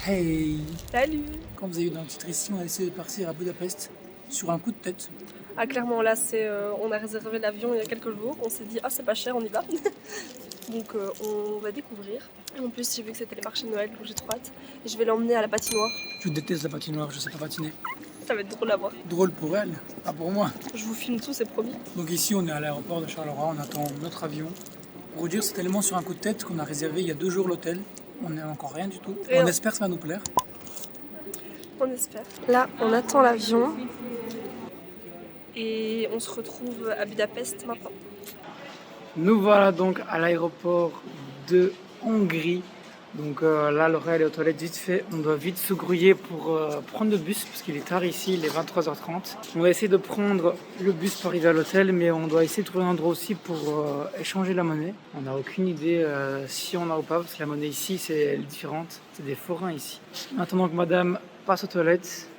Hey! Salut! Comme vous avez vu dans le titre ici, on a décidé de partir à Budapest sur un coup de tête. Ah clairement là on a réservé l'avion il y a quelques jours, on s'est dit ah c'est pas cher, on y va. Donc on va découvrir. Et en plus j'ai vu que c'était les marchés de Noël, donc j'ai trop hâte. Et je vais l'emmener à la patinoire. Je déteste la patinoire, je sais pas patiner. Ça va être drôle à voir. Drôle pour elle, pas pour moi. Je vous filme tout, c'est promis. Donc ici on est à l'aéroport de Charleroi, on attend notre avion. Pour vous dire, c'est tellement sur un coup de tête qu'on a réservé il y a 2 jours l'hôtel. On n'a encore rien du tout. On espère que ça va nous plaire. On espère. Là on attend l'avion. Et on se retrouve à Budapest maintenant. Nous voilà donc à l'aéroport de Hongrie. Donc là, Laura elle est aux toilettes vite fait. On doit vite se grouiller pour prendre le bus parce qu'il est tard ici, il est 23h30. On va essayer de prendre le bus pour arriver à l'hôtel, mais on doit essayer de trouver un endroit aussi pour échanger la monnaie. On n'a aucune idée si on a ou pas parce que la monnaie ici c'est différente. C'est des forains ici. En attendant que madame passe aux toilettes,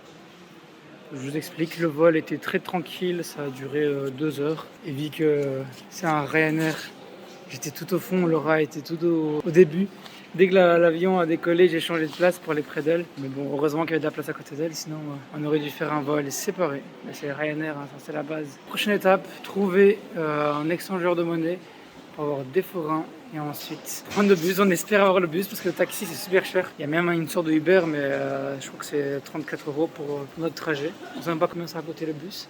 je vous explique, le vol était très tranquille, ça a duré 2 heures. Et vu que c'est un Ryanair, j'étais tout au fond, Laura était tout au début. Dès que l'avion a décollé, j'ai changé de place pour aller près d'elle. Mais bon, heureusement qu'il y avait de la place à côté d'elle, sinon on aurait dû faire un vol séparé. Mais c'est Ryanair, hein, ça c'est la base. Prochaine étape, trouver un échangeur de monnaie pour avoir des forains. Et ensuite, prendre le bus. On espère avoir le bus parce que le taxi c'est super cher. Il y a même une sorte de Uber, mais je crois que c'est 34 € pour notre trajet. On ne sait même pas combien ça va coûter le bus.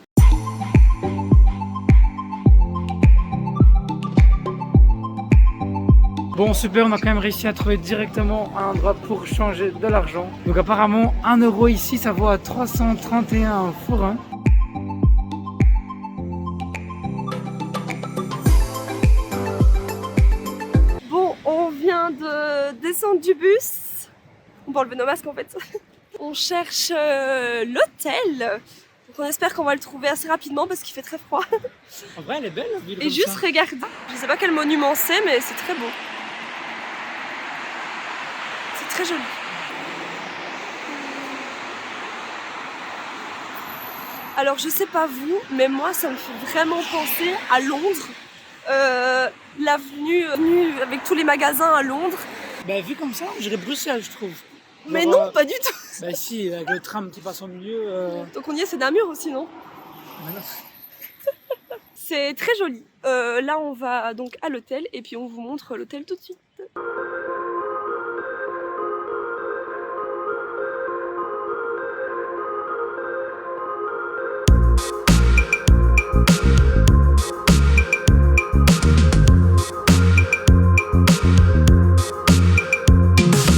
Bon super, on a quand même réussi à trouver directement un endroit pour changer de l'argent. Donc apparemment 1 € ici ça vaut à 331 forains. Bon, on vient de descendre du bus. On peut enlever nos masques en fait. On cherche l'hôtel. Donc on espère qu'on va le trouver assez rapidement parce qu'il fait très froid. En vrai elle est belle la ville. Et juste regarde, je sais pas quel monument c'est mais c'est très beau. C'est très joli. Alors je sais pas vous, mais moi ça me fait vraiment penser à Londres. L'avenue avec tous les magasins à Londres. Bah vu comme ça, je dirais Bruxelles je trouve. Mais non, pas du tout. Bah si, avec le tram qui passe au milieu. Donc on y est, c'est Namur aussi, non? Voilà. C'est très joli. Là on va donc à l'hôtel et puis on vous montre l'hôtel tout de suite.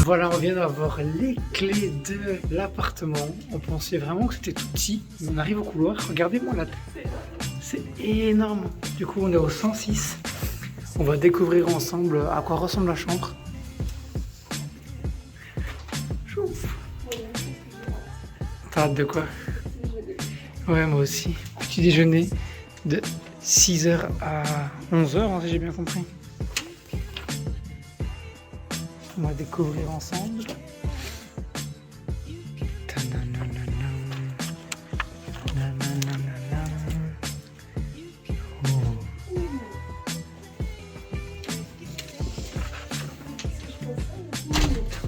Voilà, on vient d'avoir les clés de l'appartement. On pensait vraiment que c'était tout petit. On arrive au couloir, regardez-moi là. C'est énorme. Du coup, on est au 106. On va découvrir ensemble à quoi ressemble la chambre. T'as hâte de quoi? Ouais, moi aussi. Petit déjeuner de 6h à 11h, si j'ai bien compris. On va découvrir ensemble.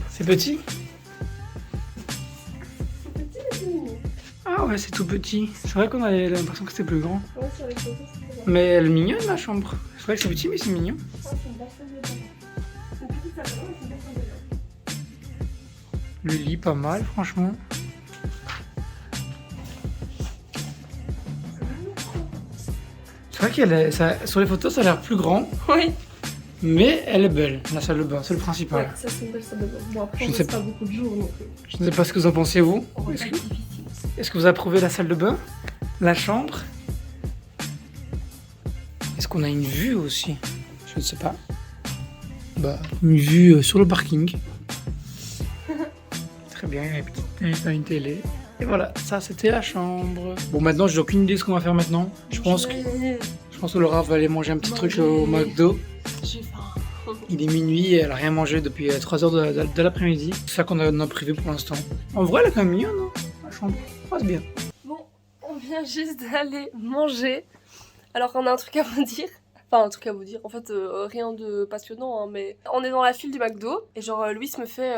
C'est petit? Ah ouais, c'est tout petit. C'est vrai qu'on a l'impression que c'était plus grand. Mais elle est mignonne la chambre. C'est vrai que c'est petit mais c'est mignon. Le lit pas mal franchement. C'est vrai qu'elle sur les photos ça a l'air plus grand. Oui. Mais elle est belle, la salle de bain, c'est le principal. Ouais, ça c'est une belle salle de bain. Bon après Je on ne sais reste pas beaucoup de jours non plus. Je ne sais pas ce que vous en pensez vous. Est-ce que vous approuvez la salle de bain? La chambre? Est-ce qu'on a une vue aussi? Je ne sais pas. Bah, une vue sur le parking. Très bien, il y a une télé. Et voilà, ça c'était la chambre. Bon maintenant j'ai aucune idée de ce qu'on va faire maintenant. Je pense que Laura va aller manger un petit truc au McDo. J'ai faim. Il est minuit et elle a rien mangé depuis 3 heures de l'après-midi. C'est ça qu'on a prévu pour l'instant. En vrai elle est quand même mignonne, hein, la chambre. Passe bien. Bon, on vient juste d'aller manger. Alors on a un truc à vous dire. Enfin, un truc à vous dire. En fait, rien de passionnant, hein, mais on est dans la file du McDo et genre Louis me fait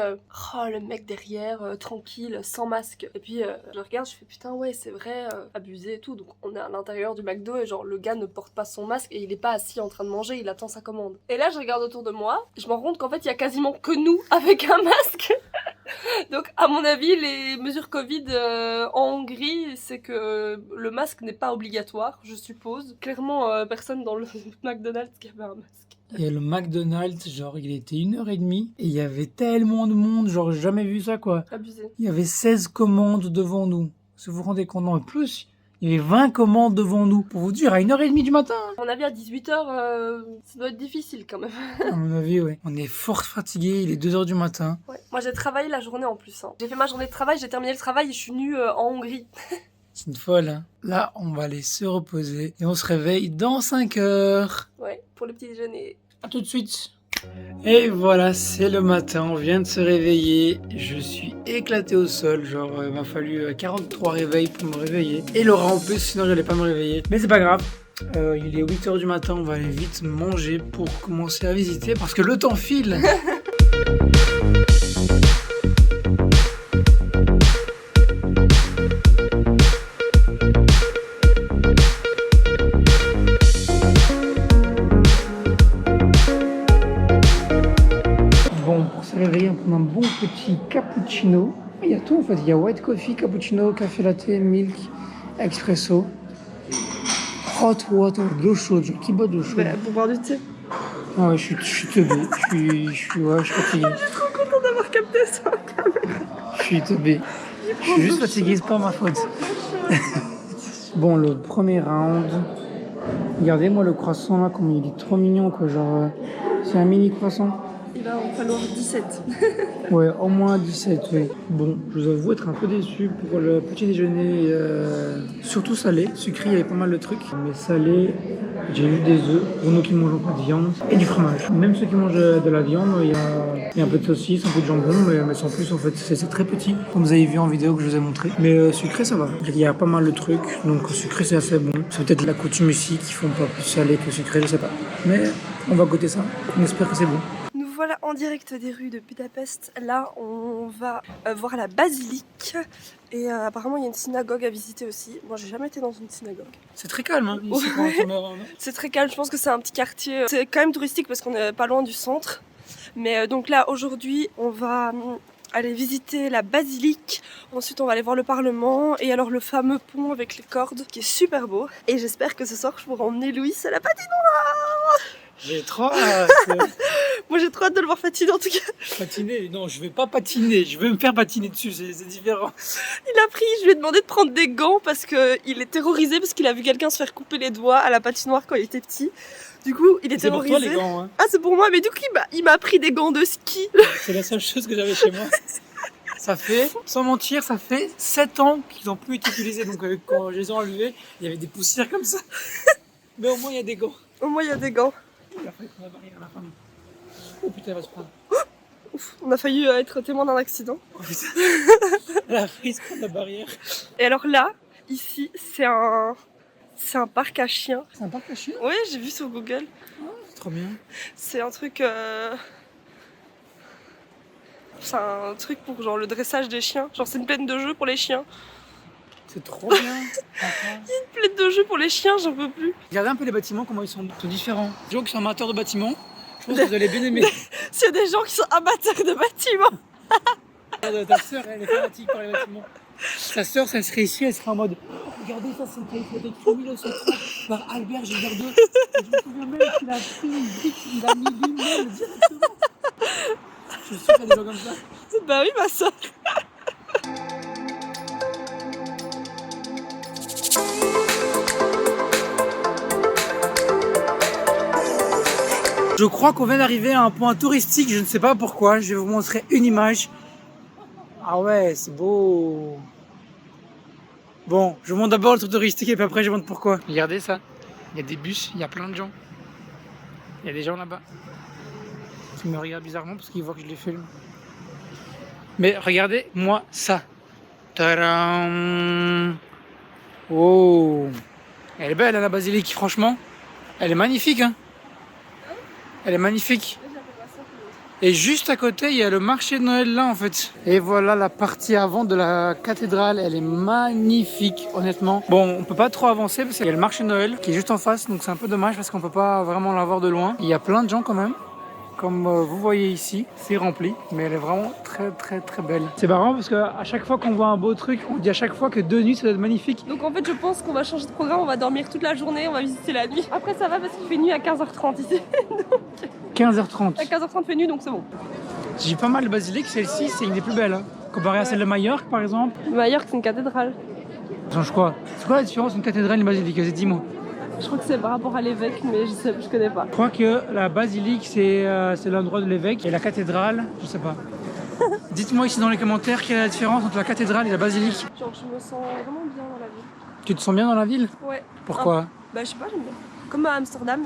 oh le mec derrière, tranquille, sans masque. Et puis je regarde, je fais putain ouais c'est vrai, abusé et tout. Donc on est à l'intérieur du McDo et genre le gars ne porte pas son masque et il est pas assis en train de manger, il attend sa commande. Et là je regarde autour de moi, je me rends compte qu'en fait il y a quasiment que nous avec un masque. Donc à mon avis les mesures Covid en Hongrie c'est que le masque n'est pas obligatoire, je suppose. Clairement personne dans le McDonald's qui avait un masque. Et le McDonald's, genre, il était 1h30 et il y avait tellement de monde, genre, j'ai jamais vu ça, quoi. Abusé. Il y avait 16 commandes devant nous. Si vous vous rendez compte, non, et plus, il y avait 20 commandes devant nous. Pour vous dire, à 1h30 du matin. À mon avis, à 18h, ça doit être difficile quand même. À mon avis, ouais. On est fort fatigué, il est 2h du matin. Ouais. Moi, j'ai travaillé la journée en plus. Hein. J'ai fait ma journée de travail, j'ai terminé le travail et je suis venue en Hongrie. C'est une folle, hein. Là, on va aller se reposer et on se réveille dans 5 heures. Ouais, pour le petit déjeuner. À tout de suite. Et voilà, c'est le matin, on vient de se réveiller. Je suis éclaté au sol, genre il m'a fallu 43 réveils pour me réveiller. Et Laura en plus, sinon j'allais pas me réveiller. Mais c'est pas grave. Il est 8h du matin, on va aller vite manger pour commencer à visiter parce que le temps file. Bon, pour se réveiller, on prend un bon petit cappuccino. Il y a tout en fait, il y a white coffee, cappuccino, café latte, milk, espresso, hot water, de l'eau chaude. Genre, qui boit de l'eau chaude? Pour boire du thé. Ah ouais, je suis teubé, je suis fatigué. Je suis trop contente d'avoir capté ça. Je suis teubé. Je suis juste fatigué, c'est pas ma faute. Bon, le premier round. Regardez-moi le croissant là, comme il est trop mignon quoi, genre c'est un mini croissant. Il va en falloir 17. Ouais, au moins 17, oui. Bon, je vous avoue être un peu déçu pour le petit déjeuner, surtout salé. Sucré, il y avait pas mal de trucs, mais salé, j'ai eu des œufs, pour nous qui ne mangeons pas de viande, et du fromage. Même ceux qui mangent de la viande, il y a un peu de saucisse, un peu de jambon, mais sans plus en fait, c'est très petit, comme vous avez vu en vidéo que je vous ai montré. Mais sucré, ça va. Il y a pas mal de trucs, donc sucré, c'est assez bon. C'est peut-être la coutume ici qui font pas plus salé que sucré, je sais pas. Mais on va goûter ça, on espère que c'est bon. Voilà, en direct des rues de Budapest. Là, on va voir la basilique. Et apparemment, il y a une synagogue à visiter aussi. Moi, j'ai jamais été dans une synagogue. C'est très calme, hein, ici, Ouais. quand on est... C'est très calme. Je pense que c'est un petit quartier. C'est quand même touristique parce qu'on est pas loin du centre. Mais donc là, aujourd'hui, on va aller visiter la basilique. Ensuite, on va aller voir le Parlement. Et alors, le fameux pont avec les cordes qui est super beau. Et j'espère que ce soir, je pourrai emmener Louis à la patinoire. J'ai trop hâte. Moi j'ai trop hâte de le voir patiner en tout cas. Patiner? Non, je vais pas patiner, je vais me faire patiner dessus, c'est différent. Je lui ai demandé de prendre des gants parce qu'il est terrorisé parce qu'il a vu quelqu'un se faire couper les doigts à la patinoire quand il était petit. Du coup, il est terrorisé. C'est pour toi les gants, hein. Ah, c'est pour moi, mais du coup, il m'a pris des gants de ski. C'est la seule chose que j'avais chez moi. Ça fait, sans mentir, ça fait 7 ans qu'ils n'ont plus été utilisés. Donc quand je les ai enlevés, il y avait des poussières comme ça. Mais au moins, il y a des gants. Au moins, il y a des gants. Il a failli prendre la barrière à la fin. Oh putain, elle va se prendre. Ouf, on a failli être témoin d'un accident. Oh putain. Elle a failli se prendre la barrière. Et alors là, ici, c'est un parc à chiens. C'est un parc à chiens? Oui, j'ai vu sur Google. Oh, c'est trop bien. C'est un truc... C'est un truc pour genre le dressage des chiens. Genre c'est une plaine de jeu pour les chiens. C'est trop bien. Une plaine de jeu pour les chiens, j'en peux plus. Regardez un peu les bâtiments, comment ils sont différents. Les gens qui sont amateurs de bâtiments, je pense que vous allez bien aimer. S'il y a des gens qui sont amateurs de bâtiments. Ta sœur, elle est fanatique par les bâtiments. Sa sœur, ça serait ici, elle serait en mode oh, regardez, ça c'est une photo de 1930 par Albert Gilbert II. Et je me souviens même qu'il a pris une brique, il a mis lui-même directement. Je suis sûr qu'il y a des gens comme ça. Bah oui, ma sœur. Je crois qu'on vient d'arriver à un point touristique, je ne sais pas pourquoi. Je vais vous montrer une image. Ah ouais, c'est beau. Bon, je vous montre d'abord le truc touristique et puis après je vous montre pourquoi. Regardez ça. Il y a des bus, il y a plein de gens. Il y a des gens là-bas qui me regardent bizarrement parce qu'ils voient que je les filme. Mais regardez, moi, ça. Tadam! Oh! Elle est belle, hein, la basilique, franchement. Elle est magnifique, hein. Elle est magnifique. Et juste à côté, il y a le marché de Noël là en fait. Et voilà la partie avant de la cathédrale. Elle est magnifique, honnêtement. Bon, on peut pas trop avancer parce qu'il y a le marché de Noël qui est juste en face. Donc c'est un peu dommage parce qu'on peut pas vraiment la voir de loin. Il y a plein de gens quand même. Comme vous voyez ici, c'est rempli, mais elle est vraiment très très très belle. C'est marrant parce qu'à chaque fois qu'on voit un beau truc, on dit à chaque fois que de nuit ça doit être magnifique. Donc en fait je pense qu'on va changer de programme, on va dormir toute la journée, on va visiter la nuit. Après ça va parce qu'il fait nuit à 15h30 ici. 15h30. À 15h30 fait nuit donc c'est bon. J'ai pas mal de basiliques, celle-ci c'est une des plus belles. Hein. Comparée à celle de Majorque par exemple. Majorque c'est une cathédrale. Ça change quoi? C'est quoi la différence entre une cathédrale et une basilique? Vas-y, dis-moi. Je crois que c'est par rapport à l'évêque mais je connais pas. Je crois que la basilique c'est l'endroit de l'évêque et la cathédrale, je sais pas. Dites-moi ici dans les commentaires quelle est la différence entre la cathédrale et la basilique. Genre je me sens vraiment bien dans la ville. Tu te sens bien dans la ville? Ouais. Pourquoi? Bah je sais pas, j'aime bien. Comme à Amsterdam,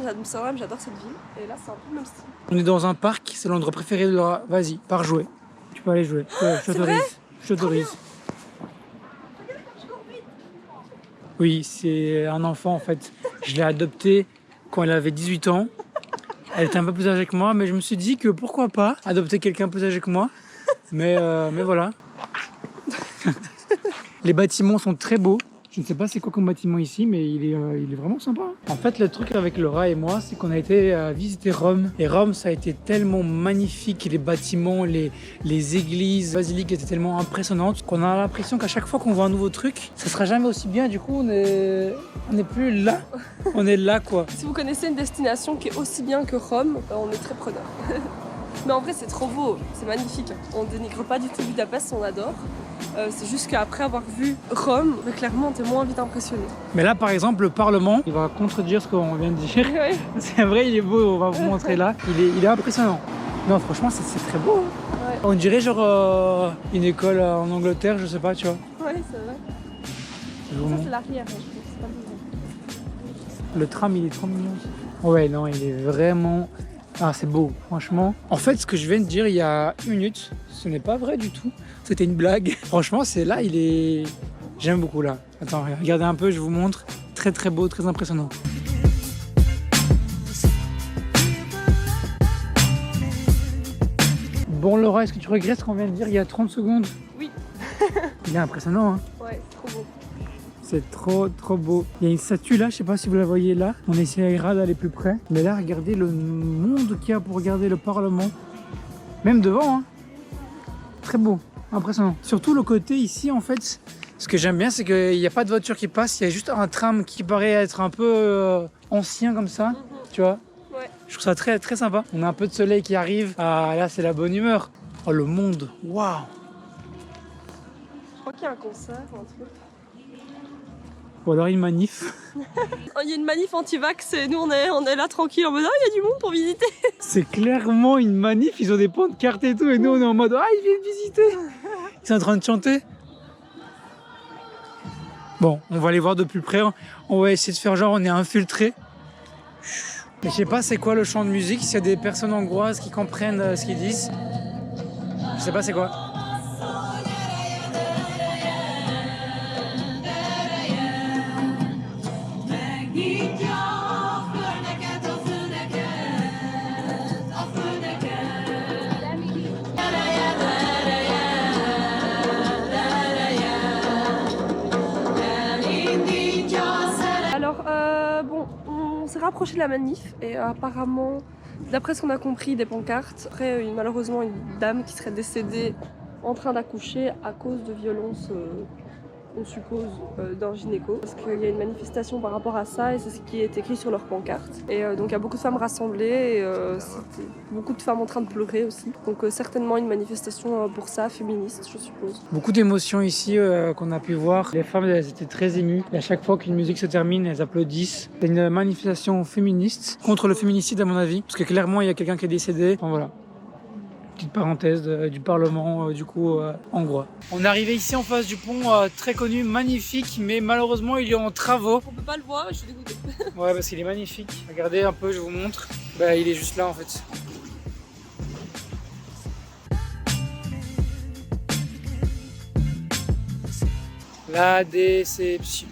j'adore cette ville. Et là c'est un peu le même style. On est dans un parc, c'est l'endroit préféré de Laura. Vas-y, pars jouer. Tu peux aller jouer. Je t'autorise. Je t'autorise. Oui, c'est un enfant en fait. Je l'ai adopté quand elle avait 18 ans. Elle était un peu plus âgée que moi, mais je me suis dit que pourquoi pas adopter quelqu'un plus âgé que moi. Mais voilà. Les bâtiments sont très beaux. Je ne sais pas c'est quoi comme bâtiment ici, mais il est vraiment sympa. En fait, le truc avec Laura et moi, c'est qu'on a été visiter Rome. Et Rome, ça a été tellement magnifique. Les bâtiments, les églises, les basiliques étaient tellement impressionnantes qu'on a l'impression qu'à chaque fois qu'on voit un nouveau truc, ça sera jamais aussi bien. Du coup, on n'est plus là. On est là, quoi. Si vous connaissez une destination qui est aussi bien que Rome, on est très preneur. Mais en vrai, c'est trop beau, c'est magnifique. On dénigre pas du tout Budapest, on adore. C'est juste qu'après avoir vu Rome, clairement, t'es moins vite impressionné. Mais là, par exemple, le Parlement, il va contredire ce qu'on vient de dire. Ouais. C'est vrai, il est beau, on va vous montrer là. Il est impressionnant. Non, franchement, c'est très beau. Hein. Ouais. On dirait genre une école en Angleterre, je sais pas, tu vois. Ouais, c'est vrai. Ça, c'est l'arrière, je pense. C'est pas le devant. Le tram, il est trop mignon. Ouais, non, il est vraiment... Ah, c'est beau, franchement. En fait, ce que je viens de dire il y a une minute, ce n'est pas vrai du tout. C'était une blague. Franchement, c'est là, il est... J'aime beaucoup là. Attends, regardez un peu, je vous montre. Très très beau, très impressionnant. Bon Laura, est-ce que tu regrettes ce qu'on vient de dire il y a 30 secondes? Oui. Il est impressionnant, hein. Ouais, c'est trop beau. C'est trop trop beau. Il y a une statue là, je sais pas si vous la voyez là. On essaiera d'aller plus près. Mais là, regardez le monde qu'il y a pour regarder le Parlement. Même devant, hein. Très beau, impressionnant. Surtout le côté ici en fait. Ce que j'aime bien, c'est qu'il n'y a pas de voiture qui passe. Il y a juste un tram qui paraît être un peu ancien comme ça. Tu vois? Ouais. Je trouve ça très très sympa. On a un peu de soleil qui arrive. Ah là, c'est la bonne humeur. Oh le monde, waouh. Je crois qu'il y a un concert ou un truc. Ou alors une manif. Il y a une manif anti-vax et nous on est là tranquille en mode il y a du monde pour visiter. C'est clairement une manif, ils ont des pancartes et tout, et nous on est en mode ils viennent visiter. Ils sont en train de chanter. Bon, on va aller voir de plus près. On va essayer de faire genre on est infiltré. Mais je sais pas c'est quoi le chant de musique, s'il y a des personnes hongroises qui comprennent ce qu'ils disent. Je sais pas c'est quoi. On s'est rapproché de la manif et apparemment, d'après ce qu'on a compris des pancartes, après malheureusement une dame qui serait décédée en train d'accoucher à cause de violences, on suppose, d'un gynéco. Parce qu'il y a une manifestation par rapport à ça et c'est ce qui est écrit sur leur pancarte. Et donc il y a beaucoup de femmes rassemblées et beaucoup de femmes en train de pleurer aussi. Donc certainement une manifestation pour ça, féministe je suppose. Beaucoup d'émotions ici qu'on a pu voir. Les femmes elles étaient très émues. Et à chaque fois qu'une musique se termine, elles applaudissent. C'est une manifestation féministe contre le féminicide à mon avis. Parce que clairement il y a quelqu'un qui est décédé. Enfin voilà. Petite parenthèse du Parlement du coup hongrois. On est arrivé ici en face du pont très connu, magnifique, mais malheureusement il est en travaux. On peut pas le voir, je suis dégoûtée. Ouais, parce qu'il est magnifique. Regardez un peu, je vous montre. Bah, il est juste là en fait. La déception.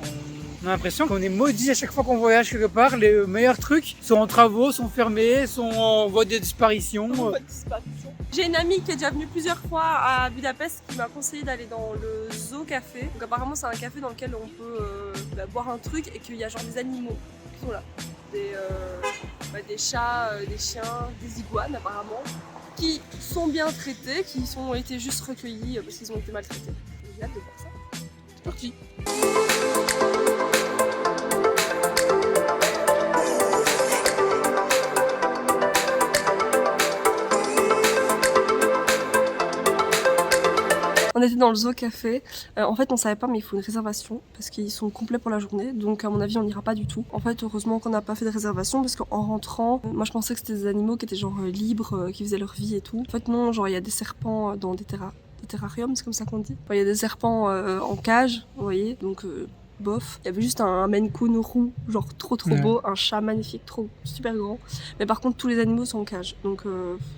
On a l'impression qu'on est maudit à chaque fois qu'on voyage quelque part. Les meilleurs trucs sont en travaux, sont fermés, sont en voie de disparition. J'ai une amie qui est déjà venue plusieurs fois à Budapest qui m'a conseillé d'aller dans le Zoo Café. Donc apparemment c'est un café dans lequel on peut boire un truc et qu'il y a genre des animaux qui sont là. Des chats, des chiens, des iguanes apparemment, qui sont bien traités, qui ont été juste recueillis parce qu'ils ont été maltraités. J'ai hâte de voir ça. C'est parti. On était dans le Zoo Café. En fait, on savait pas, mais il faut une réservation parce qu'ils sont complets pour la journée. Donc, à mon avis, on n'ira pas du tout. En fait, heureusement qu'on n'a pas fait de réservation parce qu'en rentrant, moi, je pensais que c'était des animaux qui étaient genre libres, qui faisaient leur vie et tout. En fait, non, genre, il y a des serpents dans des terrariums, c'est comme ça qu'on dit. Enfin, il y a des serpents en cage, vous voyez. Donc, bof. Il y avait juste un Maine Coon roux, genre trop beau, un chat magnifique, super grand. Mais par contre, tous les animaux sont en cage, donc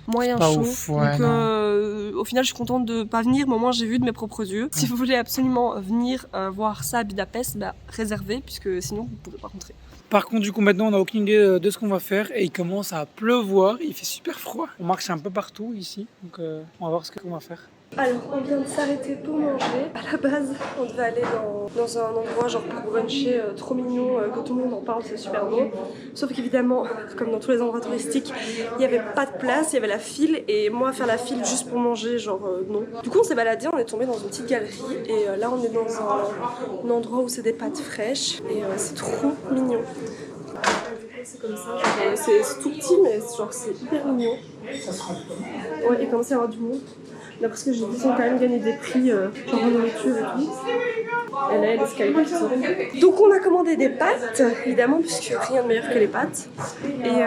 moyen chaud. Ouf, ouais, donc au final, je suis contente de pas venir, mais au moins j'ai vu de mes propres yeux. Si vous voulez absolument venir voir ça à Budapest, réservez, puisque sinon vous pouvez pas rentrer. Par contre, du coup, maintenant, on n'a aucune idée de ce qu'on va faire et il commence à pleuvoir. Il fait super froid. On marche un peu partout ici, donc on va voir ce qu'on va faire. Alors, on vient de s'arrêter pour manger. À la base, on devait aller dans un endroit genre pour bruncher trop mignon, que tout le monde en parle, c'est super beau. Sauf qu'évidemment, comme dans tous les endroits touristiques, il n'y avait pas de place, il y avait la file, et moi faire la file juste pour manger, genre non. Du coup, on s'est baladé, on est tombé dans une petite galerie, et là on est dans un endroit où c'est des pâtes fraîches, et c'est trop mignon. C'est comme ça, c'est tout petit, mais genre c'est hyper mignon. Ouais, et commence à y avoir du monde. D'après ce que j'ai dit, ils ont quand même gagné des prix genre en nourriture et tout. Et là, il y a des skybox. Donc on a commandé des pâtes, évidemment, puisque rien de meilleur que les pâtes. Et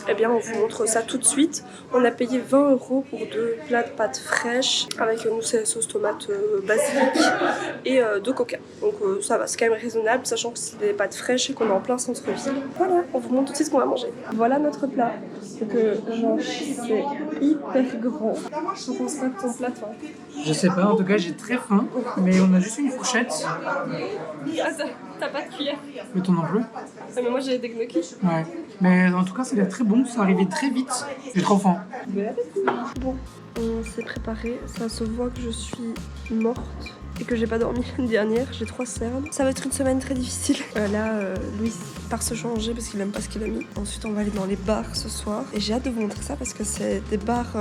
eh bien, on vous montre ça tout de suite. On a payé 20 € pour 2 plats de pâtes fraîches, avec nous c'est sauce tomate basilic et 2 coca. Donc ça va, c'est quand même raisonnable, sachant que c'est des pâtes fraîches et qu'on est en plein centre-ville. Voilà, on vous montre tout de suite ce qu'on va manger. Voilà notre plat. Donc genre, c'est hyper grand. Je pense pas que ton plat, toi. Je sais pas, en tout cas, j'ai très faim, mais on a juste une fourchette. Ah, t'as pas de cuillère. Mais ton non plus. Ah, mais moi j'ai des gnocchis. Ouais. Mais en tout cas, ça a l'air très bon, ça arrivait très vite. J'ai trop faim. Bon, on s'est préparé. Ça se voit que je suis morte et que j'ai pas dormi l'année dernière. J'ai 3 cernes. Ça va être une semaine très difficile. Louis part se changer parce qu'il aime pas ce qu'il a mis. Ensuite, on va aller dans les bars ce soir. Et j'ai hâte de vous montrer ça parce que c'est des bars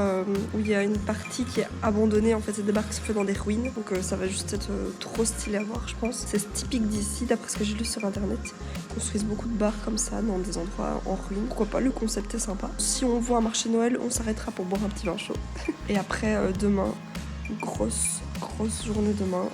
où il y a une partie qui est abandonnée. En fait, c'est des bars qui sont faits dans des ruines. Donc ça va juste être trop stylé à voir, je pense. C'est typique d'ici, d'après ce que j'ai lu sur internet. Ils construisent beaucoup de bars comme ça dans des endroits en ruine. Pourquoi pas, le concept est sympa. Si on voit un marché Noël, on s'arrêtera pour boire un petit vin chaud. Et après, demain, grosse journée demain.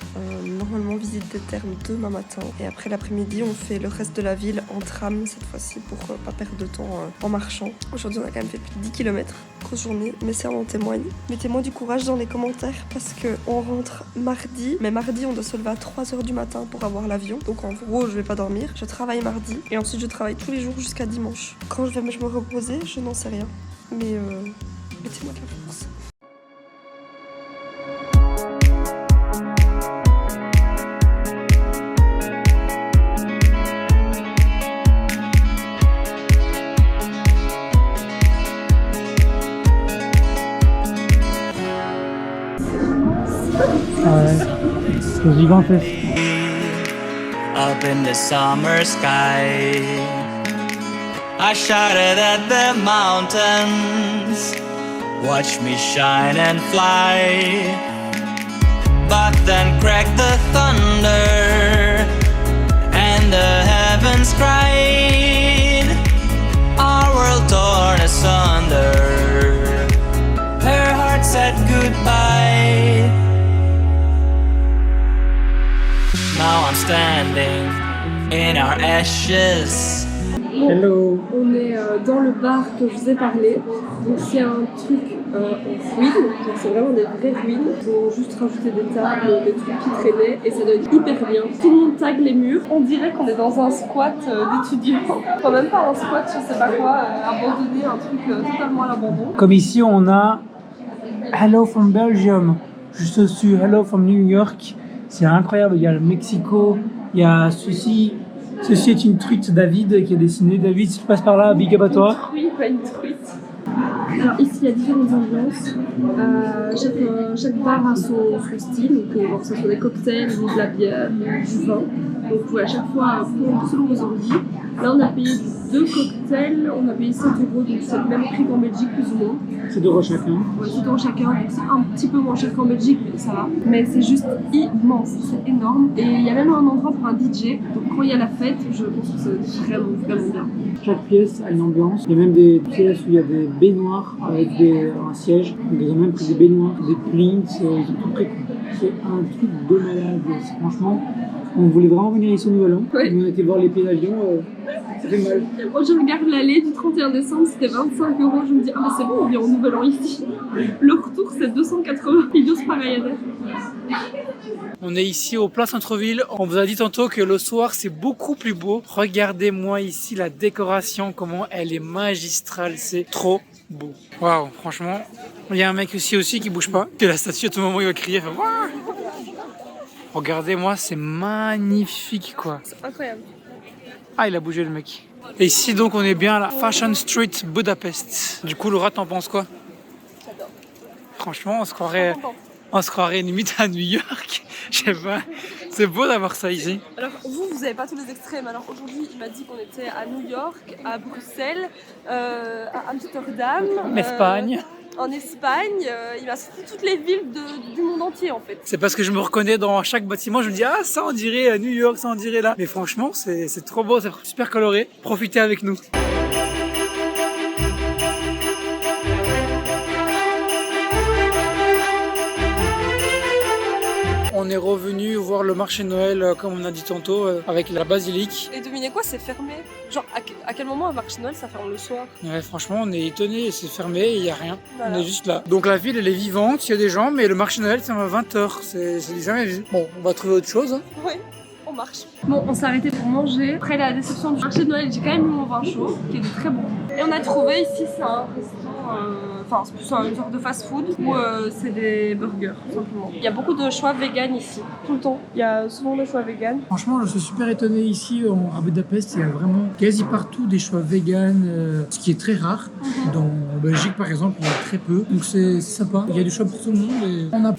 Normalement, visite des thermes demain matin. Et après l'après-midi, on fait le reste de la ville en tram cette fois-ci pour pas perdre de temps en marchant. Aujourd'hui, on a quand même fait plus de 10 km. Grosse journée, mes sœurs en témoignent. Mettez-moi du courage dans les commentaires parce qu'on rentre mardi. Mais mardi, on doit se lever à 3h du matin pour avoir l'avion. Donc en gros, je vais pas dormir. Je travaille mardi et ensuite je travaille tous les jours jusqu'à dimanche. Quand je vais me reposer, je n'en sais rien. Mais mettez-moi de la force. C'est gigantesque. Up in the summer sky, I shouted at the mountains, watch me shine and fly. But then cracked the thunder, and the heavens cried, our world torn asunder. Her heart said goodbye. Now I'm standing in our ashes. Hello. On est dans le bar que je vous ai parlé. Donc c'est un truc en ruine. Donc c'est vraiment des vraies ruines. Ils ont juste rajouté des tables, des trucs qui traînaient et ça doit être hyper bien. Tout le monde tag les murs. On dirait qu'on est dans un squat d'étudiants. Enfin même pas un squat, je sais pas quoi, abandonné, un truc totalement à l'abandon. Comme ici, on a Hello from Belgium. Juste au-dessus, Hello from New York. C'est incroyable, il y a le Mexico, Il y a ceci est une truite David qui a dessiné. David, si tu passes par là, big up à toi. Oui, pas une truite. Alors ici il y a différentes ambiances, chaque bar a son style, donc que ce soit des cocktails ou de la bière ou du vin. Donc vous pouvez à chaque fois prendre selon vos envies. Là on a payé 2 cocktails, on a payé 5 €, donc c'est le même prix qu'en Belgique plus ou moins. C'est d'euros chacun. Ouais, 7 € chacun, donc c'est un petit peu moins cher qu'en Belgique, mais ça va. Mais c'est juste immense, c'est énorme. Et il y a même un endroit pour un DJ, donc quand il y a la fête, je pense que c'est vraiment bien. Chaque pièce a une ambiance. Il y a même des pièces où il y a des baignoires avec un siège. Donc, ils ont même pris des baignoires, des plinths, ils ont tout pris. C'est un truc de malade. Franchement, on voulait vraiment venir ici au Nouvel An. Oui. On a été voir les pieds d'avion. Ça fait mal. Moi je regarde l'aller du 31 décembre, c'était 25 €. Je me dis, ah bah c'est bon, on vient au Nouvel An ici. Le retour c'est 280. Il doit se pareil. On est ici au plein centre-ville. On vous a dit tantôt que le soir c'est beaucoup plus beau. Regardez-moi ici la décoration, comment elle est magistrale. C'est trop beau. Waouh, franchement. Il y a un mec ici aussi qui bouge pas. Que la statue à tout moment il va crier. Waouh. Regardez-moi, c'est magnifique quoi. C'est incroyable. Ah, il a bougé le mec. Et ici donc on est bien à la Fashion Street Budapest. Du coup Laura, t'en penses quoi? J'adore. Franchement, on se croirait limite à New York. Je sais pas. C'est beau d'avoir ça ici. Alors vous avez pas tous les extrêmes. Alors aujourd'hui il m'a dit qu'on était à New York, à Bruxelles, à Amsterdam, en Espagne, il m'a sorti toutes les villes du monde entier en fait. C'est parce que je me reconnais dans chaque bâtiment, je me dis ah ça on dirait à New York, ça on dirait là. Mais franchement c'est trop beau, c'est super coloré. Profitez avec nous. On est revenu voir le marché de Noël, comme on a dit tantôt, avec la basilique. Et devinez quoi, c'est fermé. Genre, à quel moment un marché de Noël ça ferme le soir? Ouais, franchement, on est étonnés, c'est fermé, il n'y a rien. Voilà. On est juste là. Donc la ville, elle est vivante, il y a des gens, mais le marché de Noël, c'est à 20h. C'est jamais vu. Bon, on va trouver autre chose. Oui, on marche. Bon, on s'est arrêté pour manger. Après la déception du marché de Noël, j'ai quand même eu mon vin chaud, qui était très bon. Et on a trouvé ici, c'est un restaurant, enfin c'est plus une sorte de fast-food où c'est des burgers, tout simplement. Il y a beaucoup de choix vegan ici, tout le temps. Il y a souvent des choix vegan. Franchement, je suis super étonné ici à Budapest. Il y a vraiment quasi partout des choix vegan, ce qui est très rare. Dans Belgique, par exemple, il y a très peu. Donc c'est sympa. Il y a du choix pour tout le monde. Et on a